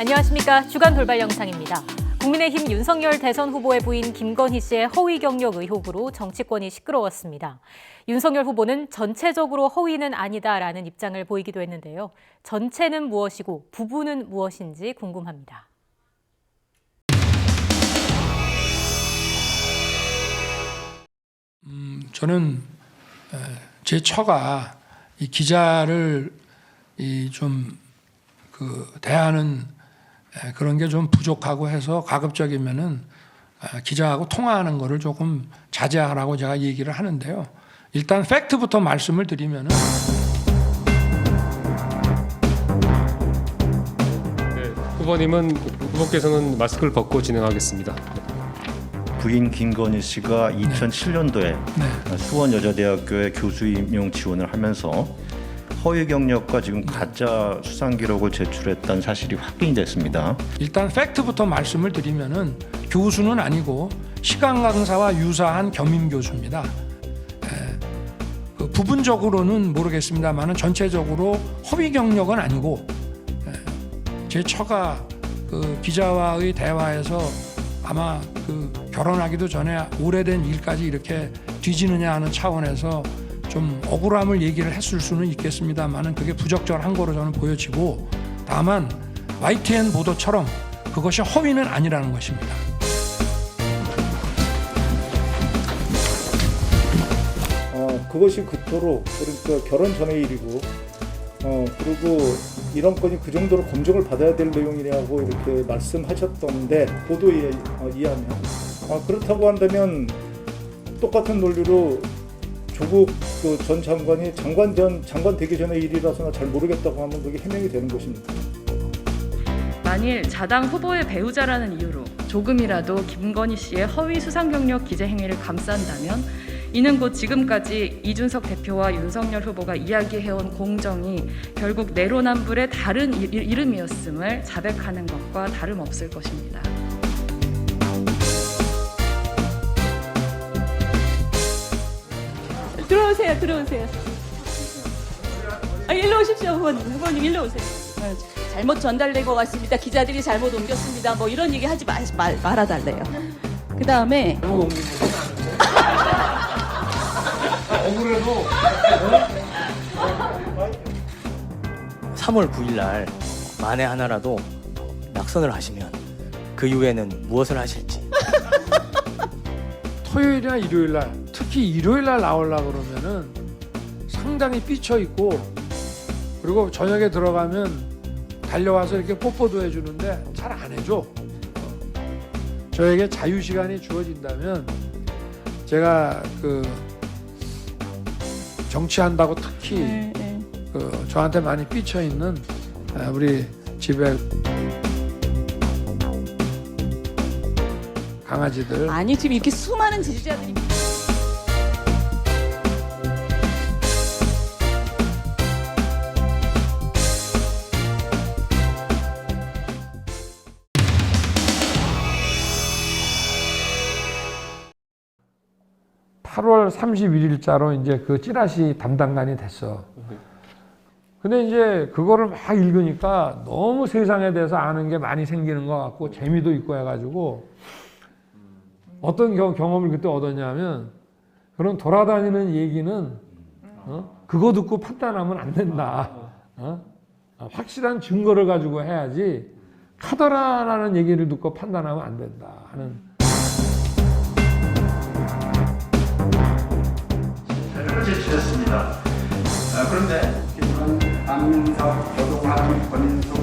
안녕하십니까. 주간 돌발 영상입니다. 국민의힘 윤석열 대선 후보의 부인 김건희 씨의 허위 경력 의혹으로 정치권이 시끄러웠습니다. 윤석열 후보는 전체적으로 허위는 아니다라는 입장을 보이기도 했는데요. 전체는 무엇이고 부분은 무엇인지 궁금합니다. 저는 제 처가 이 기자를 대하는 그런 게 좀 부족하고 해서 가급적이면은 기자하고 통화하는 거를 조금 자제하라고 제가 얘기를 하는데요. 일단 팩트부터 말씀을 드리면은 후보께서는 마스크를 벗고 진행하겠습니다. 부인 김건희 씨가 2007년도에 수원여자대학교에 교수 임용 지원을 하면서 허위 경력과 지금 가짜 수상 기록을 제출했다는 사실이 확인이 됐습니다. 일단 팩트부터 말씀을 드리면은 교수는 아니고 시간 강사와 유사한 겸임 교수입니다. 부분적으로는 모르겠습니다만은 전체적으로 허위 경력은 아니고 제 처가 기자와의 대화에서 아마 결혼하기도 전에 오래된 일까지 이렇게 뒤지느냐 하는 차원에서 좀 억울함을 얘기를 했을 수는 있겠습니다만은 그게 부적절한 거로 저는 보여지고, 다만 YTN 보도처럼 그것이 허위는 아니라는 것입니다. 그것이 그토록, 그러니까 결혼 전의 일이고 그리고 이런 건이 그 정도로 검증을 받아야 될 내용이라고 이렇게 말씀하셨던데, 보도에 의하면 그렇다고 한다면 똑같은 논리로 조국 전 장관이 장관 되기 전의 일이라서는 잘 모르겠다고 하면 그게 해명이 되는 것입니다. 만일 자당 후보의 배우자라는 이유로 조금이라도 김건희 씨의 허위 수상 경력 기재 행위를 감싼다면 이는 곧 지금까지 이준석 대표와 윤석열 후보가 이야기해온 공정이 결국 내로남불의 다른 이름이었음을 자백하는 것과 다름없을 것입니다. 들어오세요. 일로 오십시오, 후보님 일로 오세요. 잘못 전달된 것 같습니다. 기자들이 잘못 옮겼습니다. 뭐 이런 얘기 하지 말아달래요. 그 다음에 억울해도 3월 9일 날 만에 하나라도 낙선을 하시면 그 이후에는 무엇을 하실지. 토요일이나 일요일 날, 특히 일요일 날 나오려고 그러면은 상당히 삐쳐 있고, 그리고 저녁에 들어가면 달려와서 이렇게 뽀뽀도 해주는데 잘 안 해줘. 저에게 자유 시간이 주어진다면 제가 정치한다고 특히 저한테 많이 삐쳐 있는 우리 집에 강아지들, 아니 지금 이렇게 수많은 지지자들이 (8월 31일자로) 이제 그 찌라시 담당관이 됐어. 근데 이제 그거를 막 읽으니까 너무 세상에 대해서 아는 게 많이 생기는 것 같고 재미도 있고 해가지고 어떤 경험을 그때 얻었냐면, 그런 돌아다니는 얘기는 그거 듣고 판단하면 안 된다. 확실한 증거를 가지고 해야지 카더라라는 얘기를 듣고 판단하면 안 된다 하는. 자료를 제출했습니다. 그런데 안민석, 조동환, 권인숙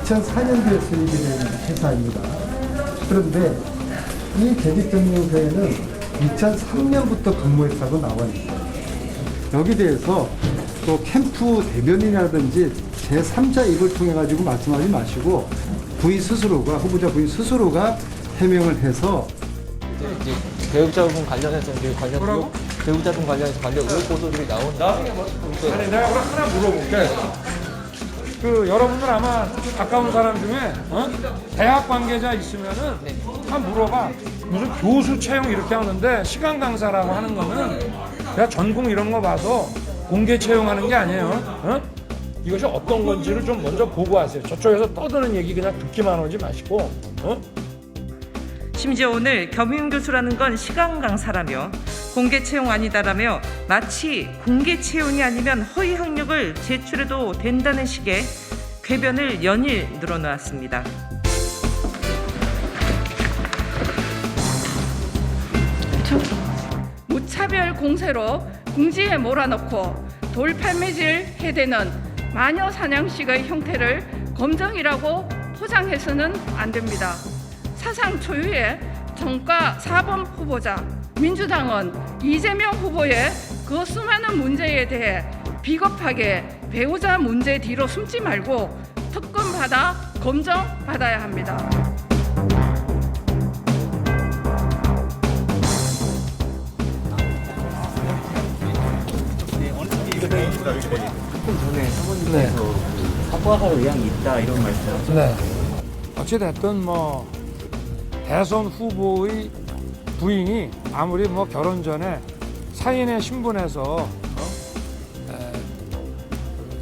2004년도에 설립이 된 회사입니다. 그런데 이 대립증명서에는 2003년부터 근무했다고 나와 있어요. 여기 대해서 또 캠프 대변인이라든지 제3자 입을 통해 가지고 말씀하지 마시고 부인 스스로가, 후보자 부인 스스로가 해명을 해서 이제 배우자분 관련해서 이제 배우자분 관련해서 관련 의혹 보도들이 나온다. 아니, 내가 하나 물어볼게. 여러분들 아마 가까운 사람 중에 대학 관계자 있으면은 한번 물어봐. 무슨 교수 채용 이렇게 하는데 시간 강사라고 하는 거는 내가 전공 이런 거 봐서 공개 채용하는 게 아니에요. 이것이 어떤 건지를 좀 먼저 보고 하세요. 저쪽에서 떠드는 얘기 그냥 듣기만 하지 마시고. 심지어 오늘 겸임 교수라는 건 시간 강사라며 공개 채용 아니다라며 마치 공개 채용이 아니면 허위 학력을 제출해도 된다는 식의 궤변을 연일 늘어놓았습니다. 무차별 공세로 궁지에 몰아넣고 돌팔매질 해대는 마녀 사냥식의 형태를 검정이라고 포장해서는 안 됩니다. 사상 초유의 정가 사범 후보자 민주당은 이재명 후보의 그 수많은 문제에 대해 비겁하게 배우자 문제 뒤로 숨지 말고 특검 받아 검증 받아야 합니다. 사과할 의향이 있다 이런 말씀. 네. 어찌됐든 뭐 대선 후보의 부인이 아무리 뭐 결혼 전에 사인의 신분에서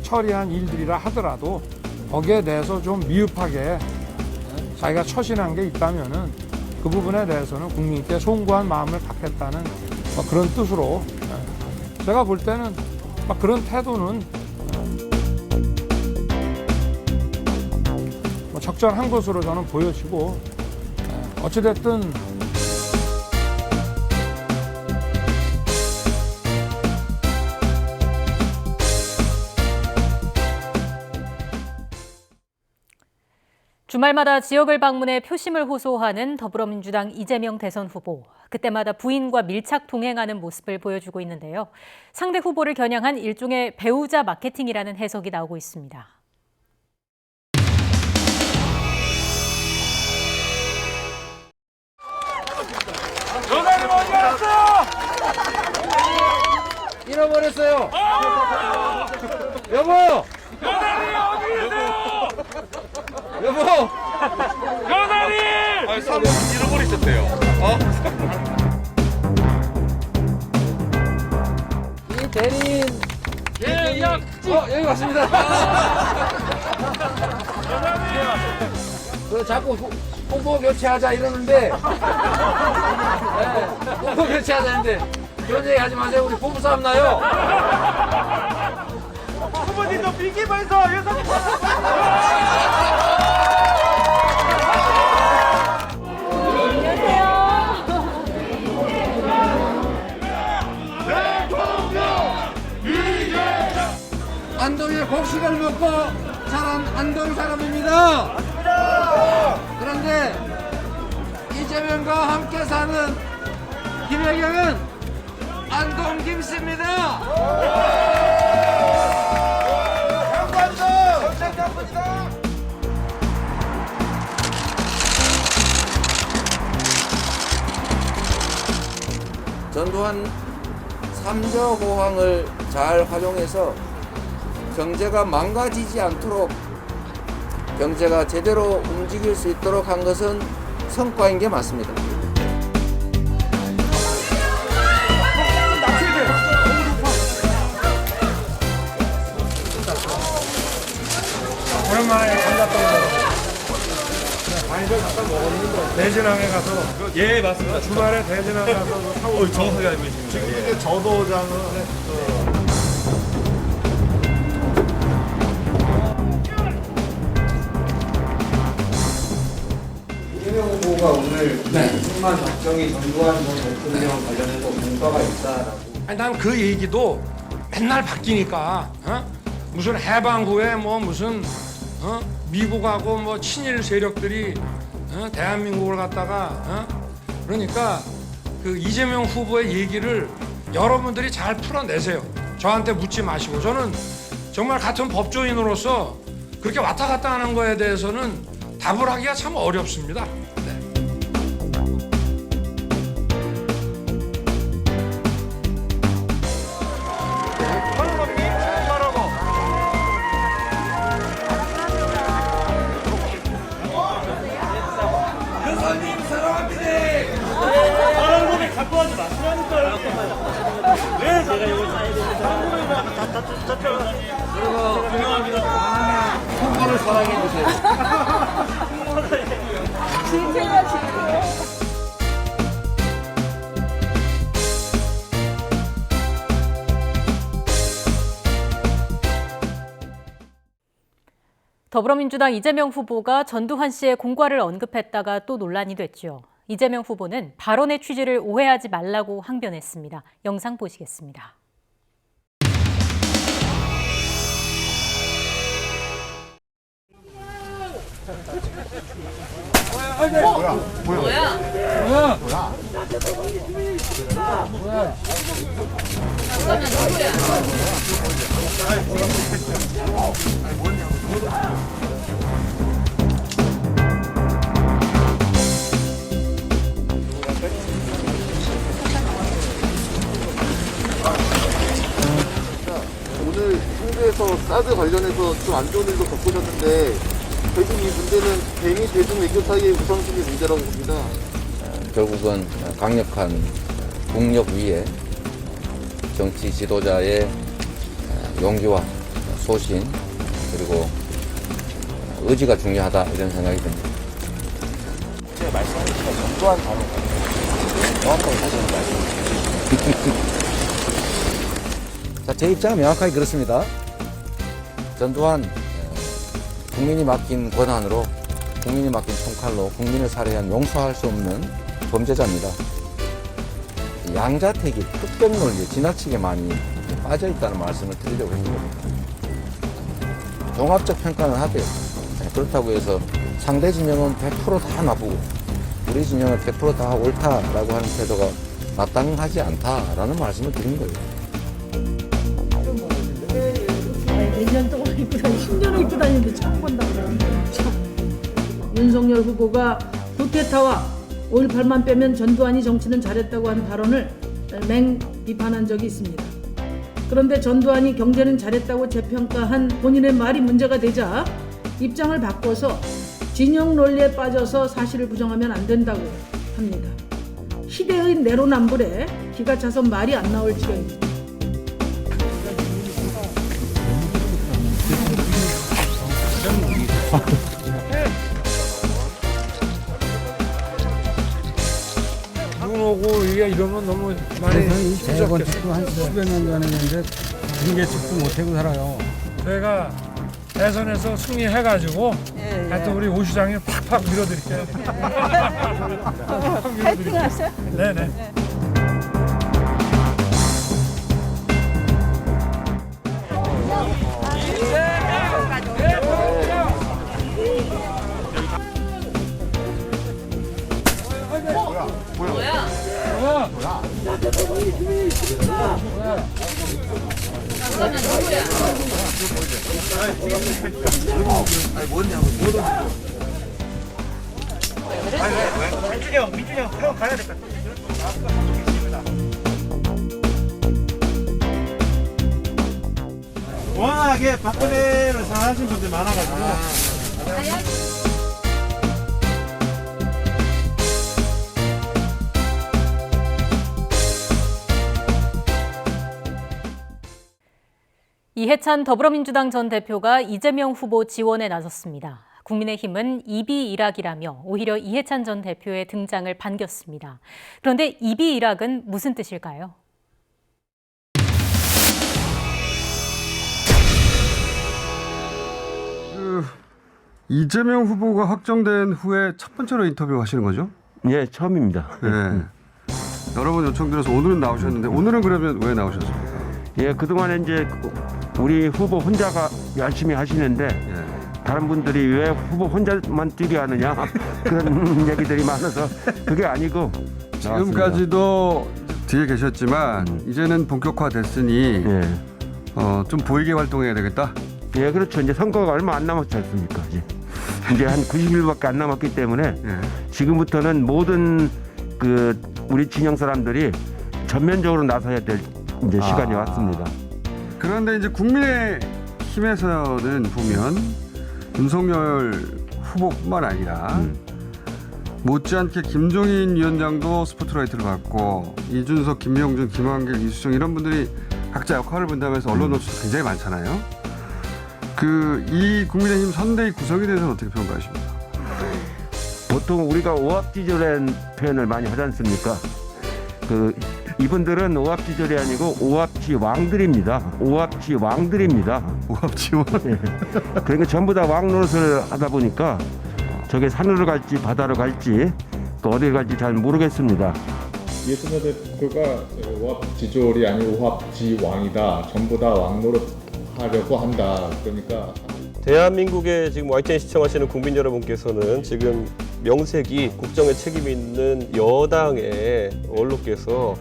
처리한 일들이라 하더라도 거기에 대해서 좀 미흡하게 자기가 처신한 게 있다면은 그 부분에 대해서는 국민께 송구한 마음을 갖겠다는 뭐 그런 뜻으로 제가 볼 때는 막 그런 태도는 뭐 적절한 것으로 저는 보여지고 어찌됐든 주말마다 지역을 방문해 표심을 호소하는 더불어민주당 이재명 대선 후보. 그때마다 부인과 밀착 동행하는 모습을 보여주고 있는데요. 상대 후보를 겨냥한 일종의 배우자 마케팅이라는 해석이 나오고 있습니다. 여자님 어디 갔어? 잃어버렸어요. 여보. 여자님 어디 계세요? 여보. 여자님. 아, 사람 잃어버리셨대요. 이 대리인 예, 여기 왔습니다. 그 자꾸 후보 교체하자 이러는데 후보 교체하자는데 그런 얘기 하지 마세요. 우리 부부싸움 나요. 후보님도 비기면서 여성 안동의 곡식을 먹고 자란 안동 사람입니다. 그런데 이재명과 함께 사는 김혜경은 안동 김씨입니다. 전두환 3저 호황을 잘 활용해서 경제가 망가지지 않도록 경제가 제대로 움직일 수 있도록 한 것은 성과인 게 맞습니다. 오랜만에 감자떡 반절 잠깐 먹었는데 대진항에 가서 예, 맞습니다. 주말에 대진항 가서 사고 정확하게 알고 계십니다. 지금 이제 저도장은 이재명 후보가 오늘 승만 작정이 전두환 전 대통령 관련해서 공과가 있다라고. 아니 난 그 얘기도 맨날 바뀌니까 무슨 해방 후에 뭐 무슨 미국하고 뭐 친일 세력들이 대한민국을 갖다가 그러니까 그 이재명 후보의 얘기를 여러분들이 잘 풀어내세요. 저한테 묻지 마시고 저는 정말 같은 법조인으로서 그렇게 왔다 갔다 하는 거에 대해서는 답을 하기가 참 어렵습니다. 네. 왜 제가 여기 사야 되는지 다 유명합니다. 사랑해주세요. 진짜야, 진짜. 더불어민주당 이재명 후보가 전두환 씨의 공과를 언급했다가 또 논란이 됐죠. 이재명 후보는 발언의 취지를 오해하지 말라고 항변했습니다. 영상 보시겠습니다. 오늘 홍대에서 사드 관련해서 좀 안 좋은 일도 겪으셨는데 결국 이 문제는 개미 대중 외교 사이의 우선순위 문제라고 봅니다. 결국은 강력한 국력 위에 정치 지도자의 용기와 소신 그리고 의지가 중요하다 이런 생각이 듭니다. 제가 말씀하신 전두환 단어가 정확하게 다시 한번 말씀해주세요. 자, 제 입장은 명확하게 그렇습니다. 전두환 국민이 맡긴 권한으로 국민이 맡긴 총칼로 국민을 살해한 용서할 수 없는 범죄자입니다. 양자택일, 흑백 논리에 지나치게 많이 빠져 있다는 말씀을 드리려고 했는 겁니다. 종합적 평가는 하되 그렇다고 해서 상대 진영은 100% 다 나쁘고 우리 진영은 100% 다 옳다라고 하는 태도가 마땅하지 않다라는 말씀을 드린 거예요. 1년 동안 입고 다니 10년을 입고 다니는데 처음 본다고 그러는데 참. 윤석열 후보가 쿠데타와 5.18만 빼면 전두환이 정치는 잘했다고 한 발언을 맹 비판한 적이 있습니다. 그런데 전두환이 경제는 잘했다고 재평가한 본인의 말이 문제가 되자 입장을 바꿔서 진영 논리에 빠져서 사실을 부정하면 안 된다고 합니다. 시대의 내로남불에 기가 차서 말이 안 나올 지경입니다. 눈 오고 이게 이러면 너무 많이 재건축도 한 수백 년 전에 했는데 중개축도 못하고 살아요. 저희가 대선에서 승리해가지고 하여튼 우리 오 시장님 팍팍 밀어드릴게요. 파이팅 하세요? 네네. 민준이 형 가야 될 것 같아. 워낙에 박근혜를 사랑하시는 분들 많아가지고. 이해찬 더불어민주당 전 대표가 이재명 후보 지원에 나섰습니다. 국민의힘은 이비일학이라며 오히려 이해찬 전 대표의 등장을 반겼습니다. 그런데 이비일학은 무슨 뜻일까요? 이재명 후보가 확정된 후에 첫 번째로 인터뷰 하시는 거죠? 예, 처음입니다. 네. 여러 번 요청드려서 오늘은 나오셨는데 오늘은 그러면 왜 나오셨습니까? 예, 그동안에 이제 우리 후보 혼자가 열심히 하시는데 다른 분들이 왜 후보 혼자만 뛰게 하느냐 그런 얘기들이 많아서 그게 아니고 지금까지도 뒤에 계셨지만 이제는 본격화됐으니 좀 보이게 활동해야 되겠다. 예, 그렇죠. 이제 선거가 얼마 안 남았지 않습니까? 이제 한 90일밖에 안 남았기 때문에 지금부터는 모든 그 우리 진영 사람들이 전면적으로 나서야 될 이제 시간이 왔습니다. 그런데 이제 국민의힘에서는 보면 윤석열 후보뿐만 아니라 못지않게 김종인 위원장도 스포트라이트를 받고 이준석, 김명준, 김한길, 이수정 이런 분들이 각자 역할을 분담해서 언론 노출이 굉장히 많잖아요. 이 국민의힘 선대위 구성에 대해서는 어떻게 평가하십니까? 보통 우리가 오합지졸이라는 표현을 많이 하지 않습니까? 이분들은 오합지졸이 아니고 오합지왕들입니다. 오합지왕들입니다. 오합지왕? 네. 그러니까 전부 다 왕 노릇을 하다 보니까 저게 산으로 갈지 바다로 갈지 또 어디를 갈지 잘 모르겠습니다. 이해찬 대표가 오합지졸이 아니고 오합지왕이다. 전부 다 왕노릇 하려고 한다. 그러니까 대한민국에 지금 YTN 시청하시는 국민 여러분께서는 지금 명색이 국정에 책임이 있는 여당의 원로께서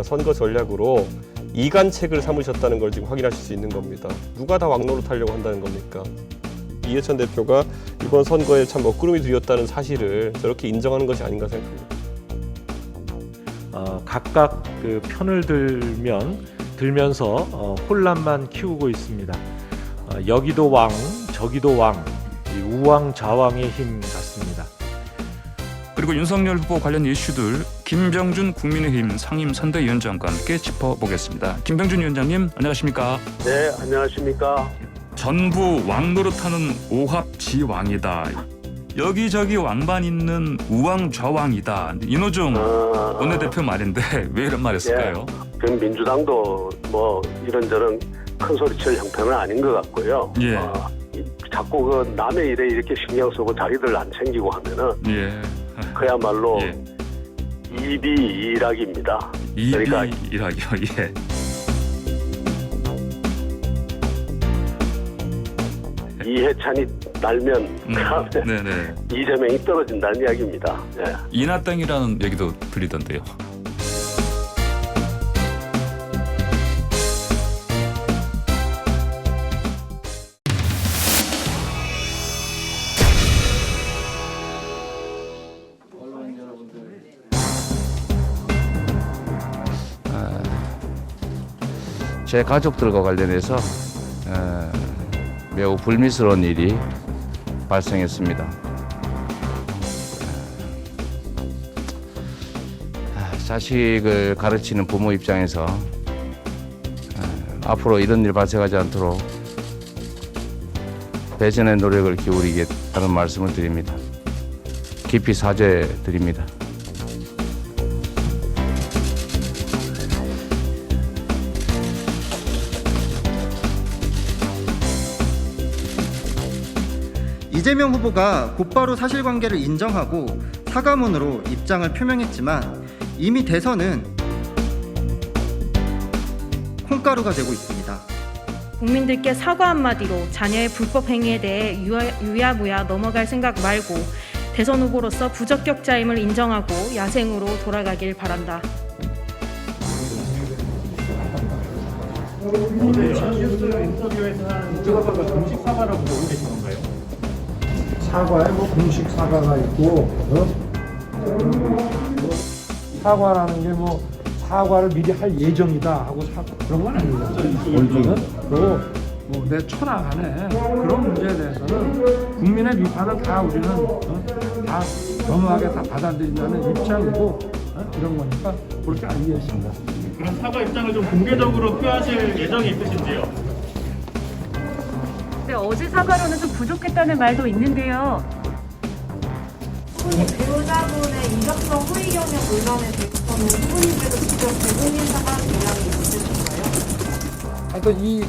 선거 전략으로 이간책을 삼으셨다는 걸 지금 확인하실 수 있는 겁니다. 누가 다 왕노릇 하려고 한다는 겁니까? 이해찬 대표가 이번 선거에 참 먹구름이 들였다는 사실을 저렇게 인정하는 것이 아닌가 생각합니다. 각각 그 편을 들면서 혼란만 키우고 있습니다. 여기도 왕, 저기도 왕, 우왕좌왕의 힘 같습니다. 그리고 윤석열 후보 관련 이슈들 김병준 국민의힘 상임선대위원장과 함께 짚어보겠습니다. 김병준 위원장님 안녕하십니까? 네, 안녕하십니까? 전부 왕노릇하는 오합지왕이다. 여기저기 왕만 있는 우왕좌왕이다. 인호중 원내대표 말인데 왜 이런 말 했을까요? 그 민주당도 뭐 이런저런 큰 소리 칠 형편은 아닌 것 같고요. 예. 자꾸 그 남의 일에 이렇게 신경 쓰고 자기들 안 챙기고 하면은 예. 그야말로 예. 이비일학입니다. 그러니까 이비일학이요. 예. 이해찬이 날면 네네. 이재명이 떨어진다는 이야기입니다. 예. 이나땅이라는 얘기도 들리던데요. 제 가족들과 관련해서 매우 불미스러운 일이 발생했습니다. 자식을 가르치는 부모 입장에서 앞으로 이런 일 발생하지 않도록 배전의 노력을 기울이겠다는 말씀을 드립니다. 깊이 사죄드립니다. 이재명 후보가 곧바로 사실관계를 인정하고 사과문으로 입장을 표명했지만 이미 대선은 콩가루가 되고 있습니다. 국민들께 사과 한마디로 자녀의 불법 행위에 대해 유야무야 넘어갈 생각 말고 대선 후보로서 부적격자임을 인정하고 야생으로 돌아가길 바란다. 인터뷰에서 한 공식 사과라고 보고 계신 건가요? 사과에 뭐 공식 사과가 있고 사과라는 게 뭐 사과를 미리 할 예정이다 하고 그런 건 아니잖아요. 그리고 뭐 내 천하간에 그런 문제에 대해서는 국민의 비판은 다 우리는 다 겸허하게 다 받아들인다는 입장이고 이런 거니까 그렇게 알겠습니다. 그럼 사과 입장을 좀 공개적으로 표하실 예정이 있으신지요? 네, 어제 사과로는 좀 부족했다는 말도 있는데요. 배우자분의 이적성 허위 경력 논란에 대해서는 후보님께서 직접 대국민 사과 의향이 있으신가요? 하여튼 이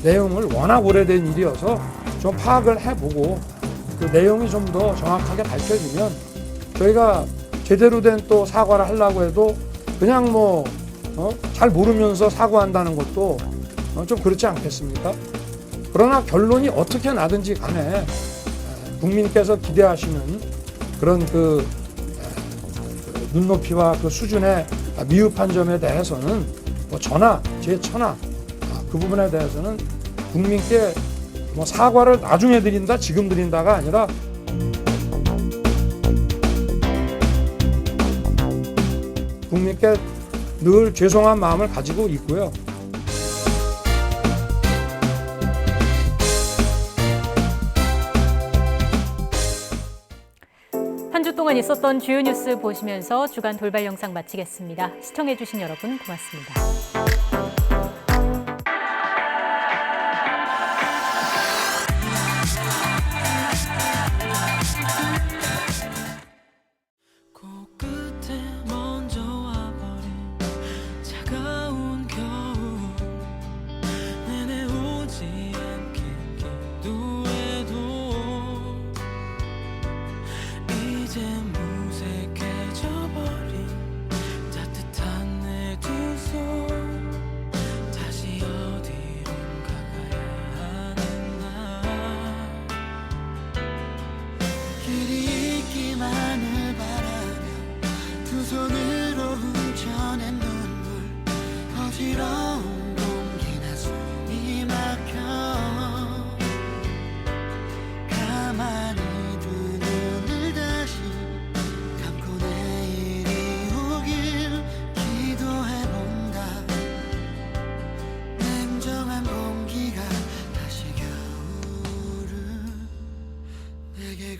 내용을 워낙 오래된 일이어서 좀 파악을 해보고 그 내용이 좀 더 정확하게 밝혀지면 저희가 제대로 된 또 사과를 하려고 해도 그냥 뭐 잘 모르면서 사과한다는 것도 좀 그렇지 않겠습니까? 그러나 결론이 어떻게 나든지 간에 국민께서 기대하시는 그런 그 눈높이와 그 수준의 미흡한 점에 대해서는 뭐 저나 제 처나 그 부분에 대해서는 국민께 뭐 사과를 나중에 드린다, 지금 드린다가 아니라 국민께 늘 죄송한 마음을 가지고 있고요. 한 주 동안 있었던 주요 뉴스 보시면서 주간 돌발 영상 마치겠습니다. 시청해주신 여러분 고맙습니다.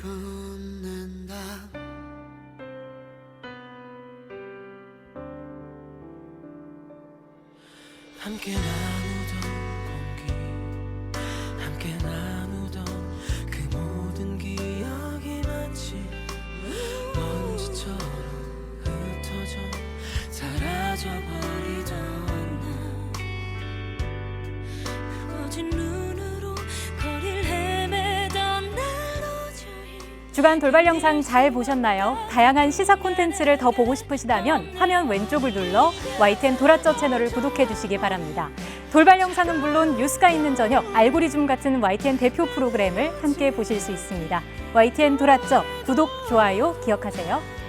웃는다. 함께 나누던 공기, 함께 나누던 그 모든 기억이 마치 먼지처럼 흩어져 사라져버리던 날, 부어진 눈으로 거리를 헤매던 날 주간 돌발 영상 잘 보셨나요? 다양한 시사 콘텐츠를 더 보고 싶으시다면 화면 왼쪽을 눌러 YTN 돌아쩌 채널을 구독해 주시기 바랍니다. 돌발 영상은 물론 뉴스가 있는 저녁, 알고리즘 같은 YTN 대표 프로그램을 함께 보실 수 있습니다. YTN 돌아쩌 구독, 좋아요 기억하세요.